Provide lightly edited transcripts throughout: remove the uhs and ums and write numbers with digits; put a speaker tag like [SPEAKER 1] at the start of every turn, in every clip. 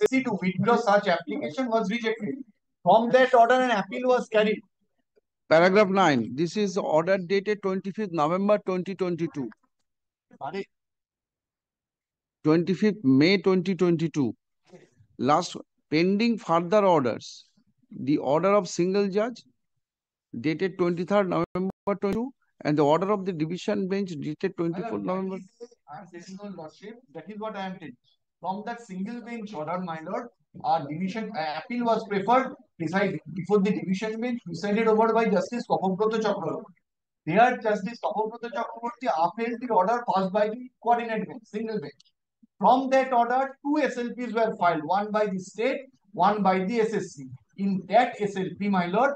[SPEAKER 1] SSC to withdraw such application was rejected. From that order, an appeal was carried.
[SPEAKER 2] Paragraph 9. This is order dated 25th November 2022. 25th May 2022. Last pending further orders. The order of single judge dated 23rd November 22 and the order of the division bench dated 24th November.
[SPEAKER 1] That is what I am telling. From that single bench order, my lord, division appeal was preferred before the division bench presided over by Justice Kopobroto Chakraborty. There, Justice Kopobroto Chakraborty upheld the order passed by the coordinate bench, single bench. From that order, two SLPs were filed, one by the state, one by the SSC. In that SLP, my lord,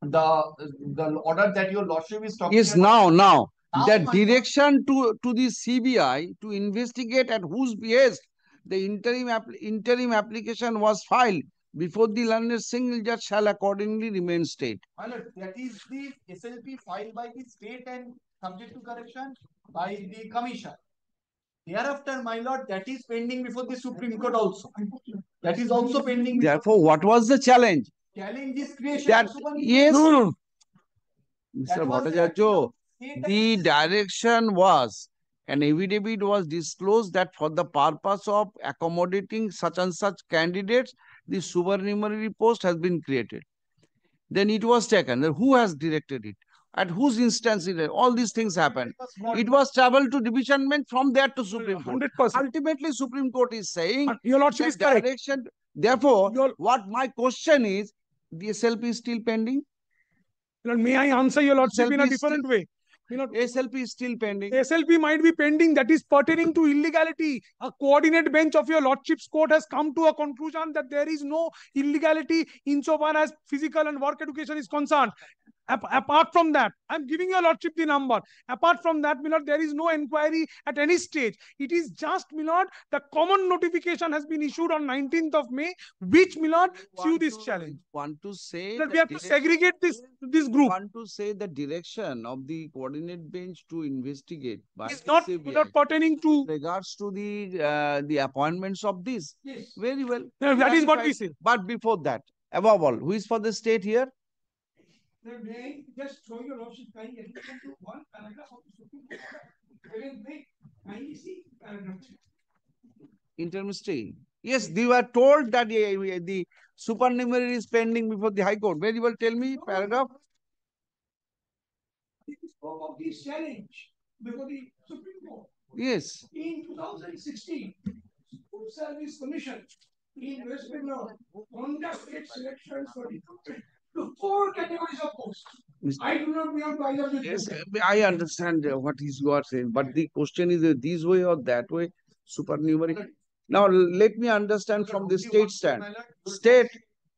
[SPEAKER 1] the order that your lordship is talking
[SPEAKER 2] about. Now, the direction to the CBI to investigate at whose behest the interim application was filed before the learned single judge shall accordingly remain state.
[SPEAKER 1] My lord, that is the SLP filed by the state and subject to correction by the commission. Thereafter, my lord, that is pending before the Supreme Court also. That is also pending.
[SPEAKER 2] Therefore, what was the challenge?
[SPEAKER 1] Challenge is creation.
[SPEAKER 2] That, yes. No. Mr. Bhattacharya, the direction was, an affidavit was disclosed that for the purpose of accommodating such and such candidates, the supernumerary post has been created. Then it was taken. Then who has directed it? At whose instance it is? All these things happened. It was traveled to division bench, from there to Supreme Court. 100%. Ultimately, Supreme Court is saying
[SPEAKER 3] your lordship is correct.
[SPEAKER 2] Direction. Therefore, what my question is, the SLP is still pending?
[SPEAKER 3] May I answer your lordship SLP in a different way?
[SPEAKER 2] SLP is still pending.
[SPEAKER 3] SLP might be pending. That is pertaining to illegality. A coordinate bench of your lordship's court has come to a conclusion that there is no illegality insofar as physical and work education is concerned. Apart from that, I'm giving your lordship the number. Apart from that, Milord, there is no inquiry at any stage. It is just, Milord, the common notification has been issued on 19th of May, which, Milord, sue this challenge.
[SPEAKER 2] Want to say
[SPEAKER 3] that we have to segregate this group.
[SPEAKER 2] Want to say the direction of the coordinate bench to investigate by
[SPEAKER 3] is not pertaining to
[SPEAKER 2] regards to the appointments of this.
[SPEAKER 3] Yes.
[SPEAKER 2] Very well.
[SPEAKER 3] No, that is what we say.
[SPEAKER 2] But before that, above all, who is for the state here?
[SPEAKER 3] May I just show your lordship kind attention to one paragraph of the Supreme Court? Kindly see paragraph 3.
[SPEAKER 2] Intermistry. Yes, they were told that the supernumerary is pending before the High Court. Very well, tell me paragraph.
[SPEAKER 3] It spoke of this challenge before the Supreme Court.
[SPEAKER 2] Yes.
[SPEAKER 3] In 2016, School Service Commission in West Bengal conducted selections for recruitment to 4 categories of posts. I do not belong to either of the
[SPEAKER 2] Yes, I understand what you are saying, but the question is this way or that way, supernumerary. Now, let me understand from the state stand. State.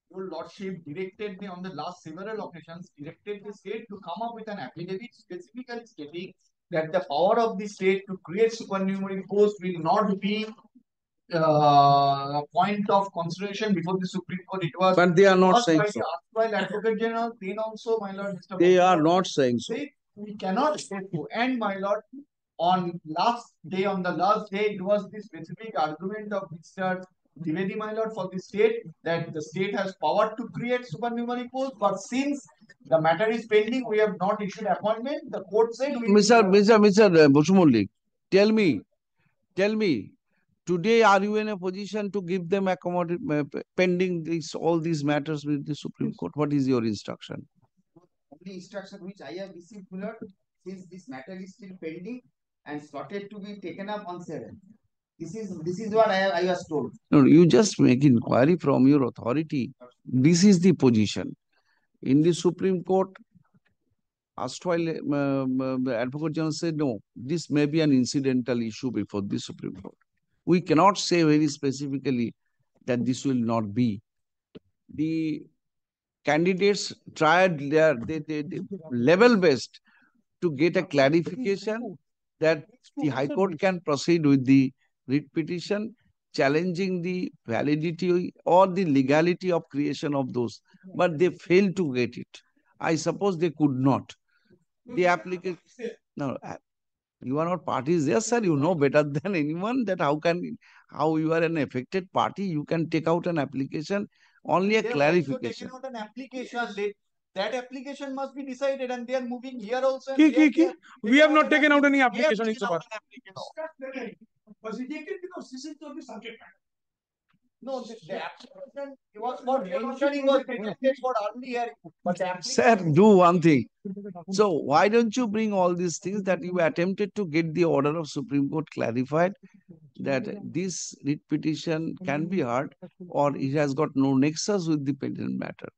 [SPEAKER 1] Your lordship directed me on the last several occasions, directed the state to come up with an affidavit specifically stating that the power of the state to create supernumerary posts will not be point of consideration before the Supreme Court. It was,
[SPEAKER 2] but they are not saying so.
[SPEAKER 1] While Advocate General, then also, my lord, Mr.
[SPEAKER 2] They are not saying so.
[SPEAKER 1] We cannot say so. And my lord, on the last day, it was the specific argument of Mr. Dwivedi, my lord, for the state that the state has power to create supernumerary posts, but since the matter is pending, we have not issued appointment. The court said,
[SPEAKER 2] Mr. Bosumulli, tell me. Today, are you in a position to give them pending all these matters with the Supreme Court? What is your instruction?
[SPEAKER 4] Only instruction which I have received, Milord, since this matter is still pending and slotted to be taken up on 7th. This is what I was told.
[SPEAKER 2] No, you just make inquiry from your authority. This is the position. In the Supreme Court, the Advocate General said, no, this may be an incidental issue before the Supreme Court. We cannot say very specifically that this will not be. The candidates tried their level best to get a clarification that the High Court can proceed with the writ petition challenging the validity or the legality of creation of those, but they failed to get it. I suppose they could not. The application, no, You are not parties there, sir. You know better than anyone that how you are an affected party, you can take out an application, only a
[SPEAKER 1] They have also
[SPEAKER 2] clarification.
[SPEAKER 1] taken out an application. That application must be decided, and they are moving here also. And
[SPEAKER 3] Ki-
[SPEAKER 1] there
[SPEAKER 3] ki-
[SPEAKER 1] they
[SPEAKER 3] ki-
[SPEAKER 1] are
[SPEAKER 3] We have not
[SPEAKER 1] an
[SPEAKER 3] taken out any
[SPEAKER 1] We have
[SPEAKER 3] application
[SPEAKER 1] taken
[SPEAKER 3] insofar.
[SPEAKER 1] out an application.
[SPEAKER 5] Was rejected because this is not the subject matter.
[SPEAKER 1] No, the application was for mentioning was rejected for earlier, but the
[SPEAKER 2] Sir,
[SPEAKER 1] application.
[SPEAKER 2] do one thing. So why don't you bring all these things that you attempted to get the order of Supreme Court clarified that this writ petition can be heard or it has got no nexus with the pending matter?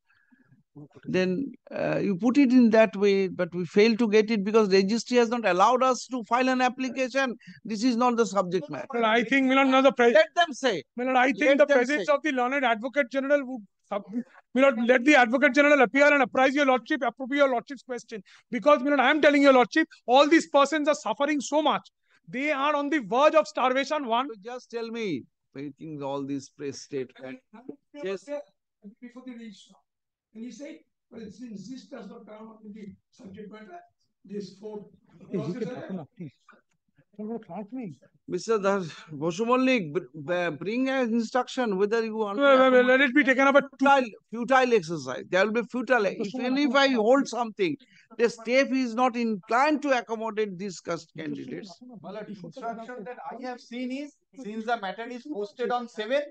[SPEAKER 2] Then you put it in that way, but we fail to get it because registry has not allowed us to file an application. This is not the subject matter.
[SPEAKER 3] Well, I think, Milan, now the
[SPEAKER 2] Let them say.
[SPEAKER 3] Milan, I think
[SPEAKER 2] Let
[SPEAKER 3] the
[SPEAKER 2] them
[SPEAKER 3] presence
[SPEAKER 2] say.
[SPEAKER 3] of the learned Advocate General would Milan, let the Advocate General appear and apprise your Lordship, approve your Lordship's question. Because, Milan, I am telling your Lordship, all these persons are suffering so much. They are on the verge of starvation. One,
[SPEAKER 2] So just tell me, making all these press statements. Yes.
[SPEAKER 5] Before the registrar. And he said, well, since this does not come up in the subject matter, this four.
[SPEAKER 2] Mr. Bosu Mallik, bring an instruction whether you want
[SPEAKER 3] let it be taken up at
[SPEAKER 2] futile exercise. There will be futile. Even if I hold something, the state is not inclined to accommodate these candidates.
[SPEAKER 1] Well, the instruction that I have seen is, since the matter is posted on 7th,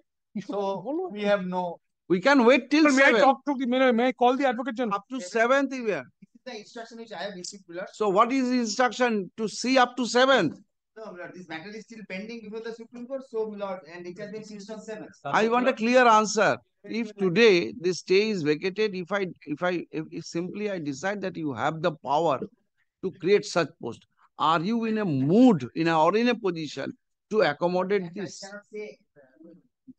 [SPEAKER 1] so we have no.
[SPEAKER 2] We can wait till
[SPEAKER 3] May I
[SPEAKER 2] 7th.
[SPEAKER 3] talk to the, may I call the Advocate General?
[SPEAKER 2] Up to 7th even.
[SPEAKER 4] This is the instruction which I have received, my lord.
[SPEAKER 2] So what is the instruction? To see up to 7th.
[SPEAKER 4] No, my lord, this matter is still pending before the Supreme Court, so my lord, and it has been fixed on 7th.
[SPEAKER 2] I want a clear answer. If today the stay is vacated, if simply I decide that you have the power to create such post, are you in a mood or in a position to accommodate this?
[SPEAKER 4] I cannot say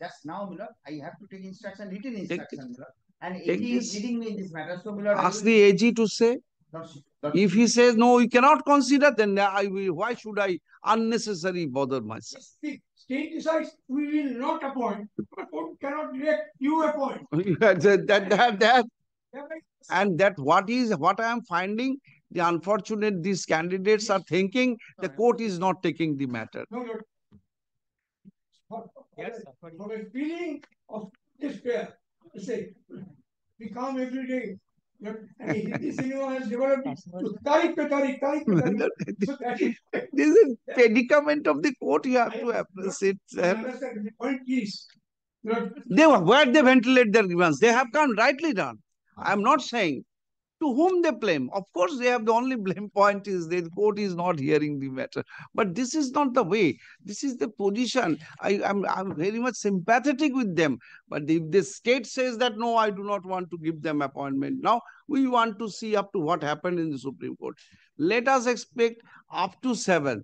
[SPEAKER 4] just now, my lord. I have to take instruction, written instruction, my lord. And
[SPEAKER 2] Take
[SPEAKER 4] AG is
[SPEAKER 2] this.
[SPEAKER 4] leading me in this matter, so my lord.
[SPEAKER 2] Ask the AG to say. If he says no, we cannot consider, then why should I unnecessarily bother myself?
[SPEAKER 5] The state decides we will not appoint, but court cannot direct you appoint.
[SPEAKER 2] And that what I am finding, the unfortunate these candidates are thinking the court is not taking the matter.
[SPEAKER 5] No, Lord. Yes, from a feeling of despair, I say, we come every day. And Hindi cinema has developed tarik pe tarik, tarik pe tarik. So that is,
[SPEAKER 2] This is predicament of the court. You have to appreciate,
[SPEAKER 5] I
[SPEAKER 2] sir.
[SPEAKER 5] understand. The point is, Lord,
[SPEAKER 2] Where they ventilate their grievance, they have done rightly done. I am not saying to whom they blame. Of course, they have the only blame point is the court is not hearing the matter. But this is not the way. This is the position. I'm very much sympathetic with them. But if the state says that no, I do not want to give them appointment. Now we want to see up to what happened in the Supreme Court. Let us expect up to 7th.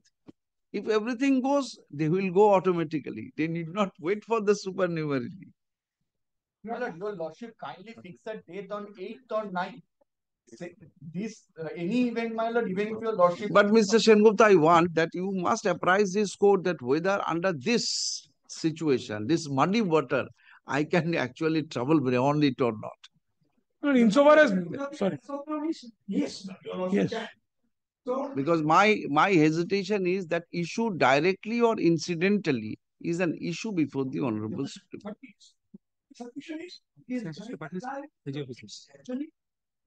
[SPEAKER 2] If everything goes, they will go automatically. They need not wait for the supernumerary.
[SPEAKER 1] Well, your lordship kindly fix a date on 8th or 9th. This any event, my lord, even if your lordship.
[SPEAKER 2] But Mr. Sengupta, I want that you must apprise this court that whether under this situation, this muddy water, I can actually travel beyond it or not.
[SPEAKER 3] Insofar as, sorry.
[SPEAKER 5] yes, your Lordship
[SPEAKER 3] Yes.
[SPEAKER 5] can. So,
[SPEAKER 2] Because my hesitation is that issue directly or incidentally is an issue before the Honorable Supreme Court.
[SPEAKER 5] but submission is actually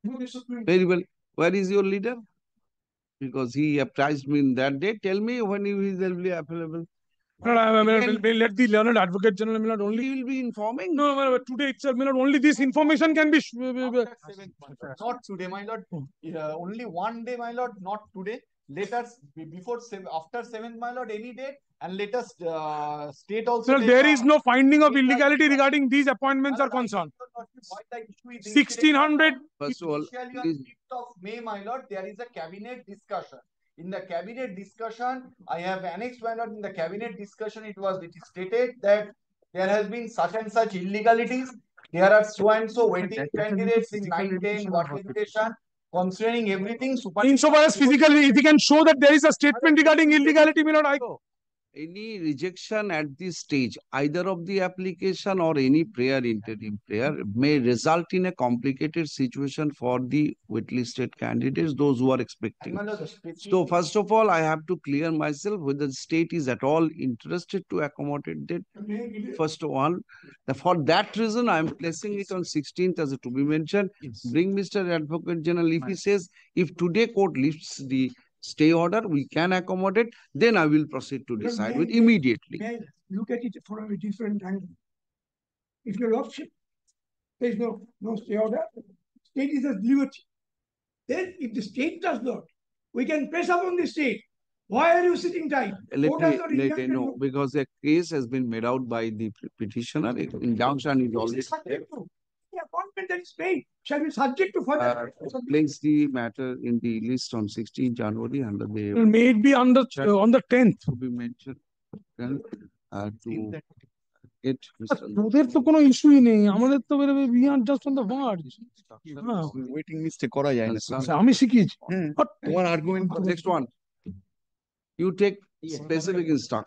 [SPEAKER 5] before the Supreme
[SPEAKER 2] Very well. Where is your leader? Because he apprised me in that day. Tell me when he will be available.
[SPEAKER 3] Let the learned Advocate General, Milan, only.
[SPEAKER 2] He will be informing.
[SPEAKER 3] No, today itself, Milan, only this information can be.
[SPEAKER 1] Not today, my lord. Only one day, my lord, not today. Let us before after 7th, my lord, any date, and let us state also.
[SPEAKER 3] Well, there is no finding of illegality regarding these appointments are concerned. 1600.
[SPEAKER 2] First of all,
[SPEAKER 1] Initially on
[SPEAKER 2] please.
[SPEAKER 1] 5th of May, my lord, there is a cabinet discussion. In the cabinet discussion, I have annexed, my lord, in the cabinet discussion, it is stated that there has been such and such illegalities. There are so and so waiting candidates in 9, 10, water education, concerning everything.
[SPEAKER 3] Insofar as physically, if we can show that there is a statement regarding illegality, Milan, I go.
[SPEAKER 2] any rejection at this stage, either of the application or any prayer, interim prayer, may result in a complicated situation for the waitlisted candidates, those who are expecting. So first of all, I have to clear myself whether the state is at all interested to accommodate that. First of all, for that reason, I am placing it on 16th as a to be mentioned. Bring Mr. Advocate General. If he says, if today court lifts the stay order, we can accommodate, then I will proceed to decide with immediately.
[SPEAKER 5] May I look at it from a different angle? If your lordship, there is no stay order, state is at liberty. Then if the state does not, we can press upon the state. Why are you sitting tight? Court has not injuncted
[SPEAKER 2] No,
[SPEAKER 5] you.
[SPEAKER 2] because a case has been made out by the petitioner. Injunction is already there.
[SPEAKER 5] The appointment that is made shall be subject to further.
[SPEAKER 2] Place the matter in the list on 16 January under the
[SPEAKER 3] May it be on the 10th.
[SPEAKER 2] to be mentioned. To get
[SPEAKER 3] ওদের তো কোনো ইস্যুই নেই, আমাদের তো we are just on the verge.
[SPEAKER 6] Waiting লিস্টে করা যায় না।
[SPEAKER 3] আচ্ছা, আমি শিখিয়েছি।
[SPEAKER 6] তোমার argument
[SPEAKER 2] next one. You take specific instruction.